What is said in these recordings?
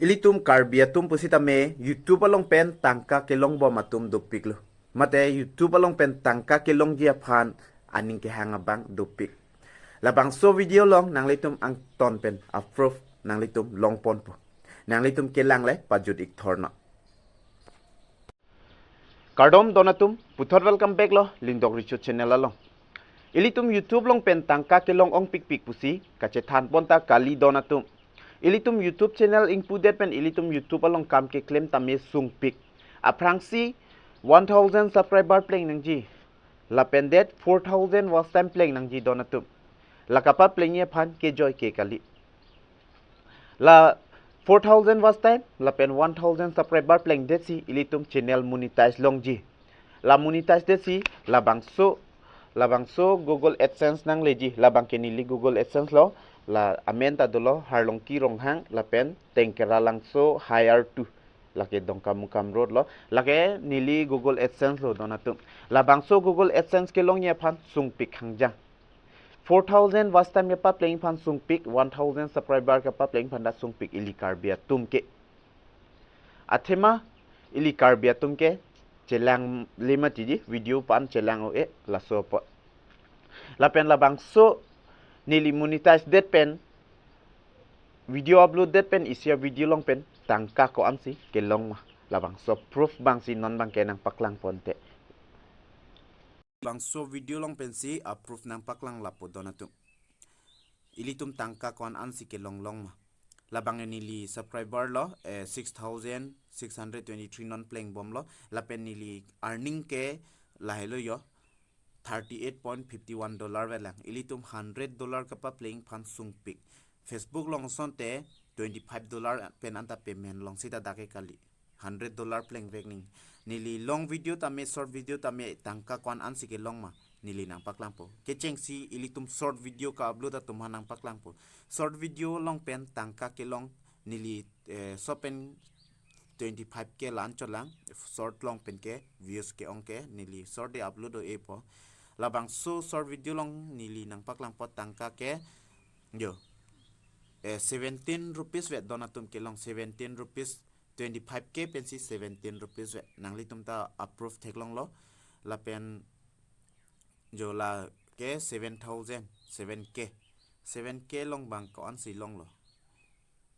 Ilitum karbiatum pusitame YouTube along pen tangka kelong bom atum dupik lo. Mate YouTube along pen tangka kelong dia phan aning ke hangabang dupik. Labang so video long nang litum ang ton pen approve nang litum long pon po. Nang litum kelang le pajud ik thorna. Kardom donatum puthor welcome back lo lindok richu channel along. Ilitum YouTube long pen tangka kelong ong pik pik pusi kache than ponta kali donatum. Ilitum YouTube channel included pen ilitum YouTube along kam ke claim tame sung pik. Aprangsi 1000 subscriber playing nangji. La pendet 4000 watch time playing nangji donatum. La kapa playing ye phan ke joy ke kali. La 4000 watch time la pen 1000 subscriber playing desi ilitum channel monetize longji. La monetize desi la bangso Google AdSense nang leji la bangke nili Google AdSense lo la amen ta dolo harlong ki rong hang la pen tengkera langso hire to la ke dongkam mukam road lo la ke nili Google AdSense lo donatum la bangso Google AdSense ke long ye phan sung pik hangja 4000 watch time ke pa playing phan sung pik 1000 subscriber ke pa playing phan da sung pik ili karbia tumke athema ili karbia tumke chelang lima tiji video pan chelang o e la so po la pen la bangso nili monetize det pen video upload det pen isia video long pen tangka ko amsi ke long ma la bangso proof bangsi non bang ke nang paklang ponte bangso video long pen si approve nang paklang lapo donatum ilitum tangka ko an ansi ke long long ma labang nili subscriber lo 6623 non playing bom lo lapen nili earning ke lahelo yo $38.51 velang ilitum $100 kapa playing fan sung pik Facebook long sonte $25 pen anta payment long sita dake kali $100 playing vekning nili long video tame short video tame tangka kwan ansi ke long ma nili nang paklang po kecheng si ilitum short video ka upload atum nang paklang po short video long pen tangka ke long nili sopen 25k lan cholang short long pen ke views ke ong ke nili short de upload o e po labang so short video long nili nang paklang pot tangka ke yo 17 rupees vet donatum ke long 17 rupees 25k pensi 17 rupees vet nang litum ta approve thek long lo la pen jo la ke 7000 7k 7k long bang ko an si long lo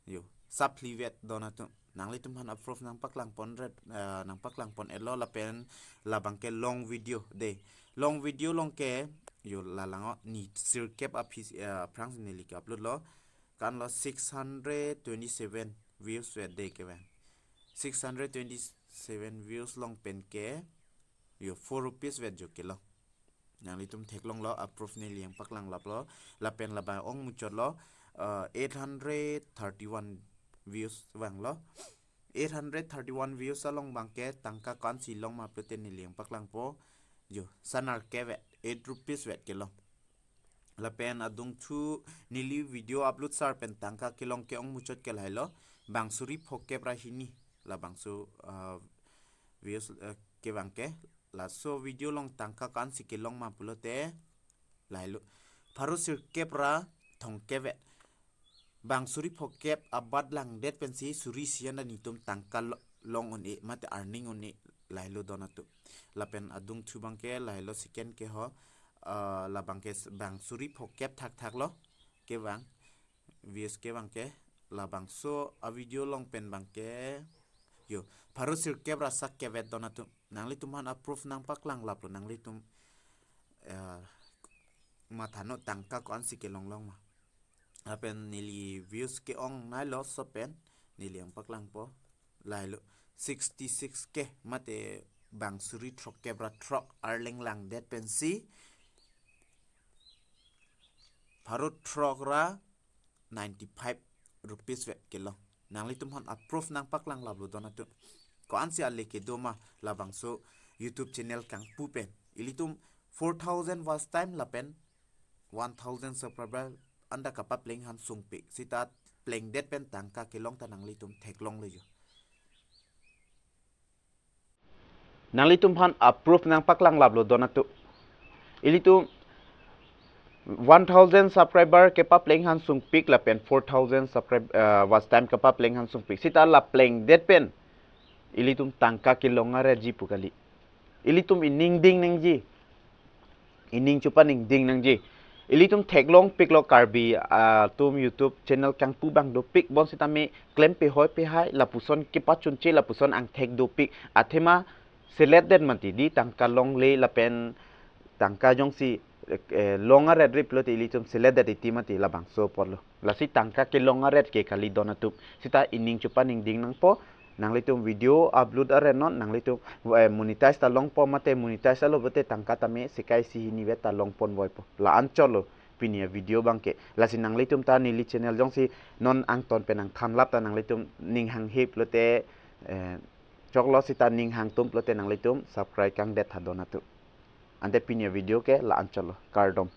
yo supply vet donatum nang litum han approve nang paklang pon red nang paklang pon elo la pen la bang ke long video de long video long ke yo la lango ni sir cap apis prang ni li upload lo kan lo 627 views vet de ke ban 627 views long pen ke yo 4 rupees vet jo ke lo nang litum thek long lo approve ni liang paklang lap lo la pen la ba ong muchot lo 831 views wang lo 831 views along bangke tangka kan silong ma pluten ni liang paklang po yo sanar ke vet 8 rupees vet ke lo la pen adung thu nili video upload sar pen tangka kelong ke ong muchot ke lai lo bangsuri phokke prahini la bangsu views ke bangke la so video long tangka kan si ke long ma pulote lai lo pharu sir kepra thong ke vet bangsuri phokep abad lang det pensi suri sian ni tum tangka long on e mate earning on e lailo donatu lapen adung thu bangke lailo second ke ho la bangke bangsuri phokep thak thak lo ke bang vs ke bangke la bangso a video long pen bangke yo pharu sir kebra sak ke vet donatu nangli tuman approve nang paklang laplo nangli tum mathano tangka ko ansi ke long long ma apen nili views ke ong nai lo sopen nili ang paklang po lailo 66k mate bang suri trok kebra trok arling lang det pensi parut trok ra 95 rupees vet kilo nang litum han approve nang paklang lablo donatu ko ansi alle ke doma labang so YouTube channel kang pupen ilitum 4000 watch time lapen 1000 subscriber anda kapap playing han sung pik sita playing det pen tangka kelong tanang litum thek long le jo nang litum han approve nang paklang lablo donatu ilitum 1,000 subscriber kepa pleng han sung pik la pen 4,000 subscribe watch time kepa pleng han sung pik sita la pleng det pen ilitum tangka kilonga re ji pukali ilitum ining ding nang ji ining chupa ning ding nang ji ilitum theklong piklo karbi tum YouTube channel kang pu bang do pik bon sita me claim pe hoi pe hai la puson kepa chunche la puson ang thek do pik athema select det manti di tangka long le la pen tangka jong si longa red rip lo ti litum seleda di timati labang so porlo la si tangka ke longa red ke kali donatup sita ining chupa ning ding nang po nang litum video upload are non nang litum monetize ta long po mate monetize lo bote tangka tame sekai si ni beta long pon boy po la ancholo pinia video bangke la si nang litum ta ni li channel jong si non ang ton penang tham lap ta nang litum ning hang hip lo te choklo sita ning hang tum lo te nang litum subscribe kang det ha donatup ante pinya video ke la ancholo cardom